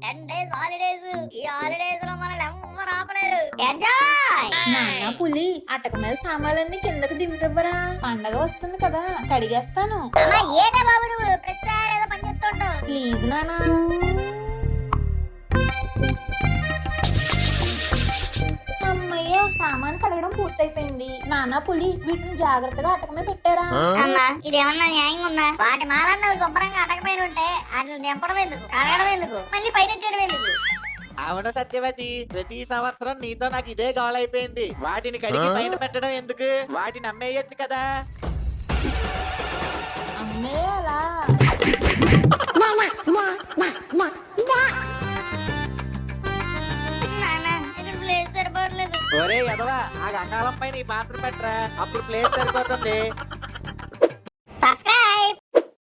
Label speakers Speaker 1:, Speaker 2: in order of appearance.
Speaker 1: 10 days holidays. ఈ holidays లో మనల్ని ఎవ్వరు ఆపలేరు. ఎంజాయ్.
Speaker 2: నాన్న పులి అటక మీద సామాన్లన్నీ కిందకు దింపివ్వరా, పండగ వస్తుంది కదా కడిగేస్తాను.
Speaker 1: అమ్మా ఏటా బాబు నువ్వు ప్రతిసారి ఏదో పని చెప్తుంటావు.
Speaker 2: ప్లీజ్ నానా. అమ్మయ్య సామాన్ కడగడం పూర్తయిపోయింది. నాన్న పులి వీటిని జాగ్రత్తగా అటక మీద పెట్టారా?
Speaker 1: అమ్మా ఇదేమన్నా న్యాయంగా ఉందా? వాటి మాలన్న నువ్వు శుభ్రంగా అటకపోయిన ఉంటే అసలు దింపడం ఎందుకు, కడగడం ఎందుకు, మళ్ళీ పైనట్టడం ఎందుకు?
Speaker 3: అవును సత్యవతి, ప్రతి సంవత్సరం నీతో నాకు ఇదే గోల్ అయిపోయింది. వాటిని కడిగి పైన పెట్టడం ఎందుకు, వాటిని అమ్మేయొచ్చు కదా.
Speaker 2: అమ్మేయాలా?
Speaker 1: నాన్న ఇక్కడ ప్లేస్ సరిపోవట్లేదు.
Speaker 3: ఒరే ఎదవా, ఆ గంగాళం పైన ఈ పాత్ర పెట్టరా, అప్పుడు ప్లేస్ సరిపోతుంది.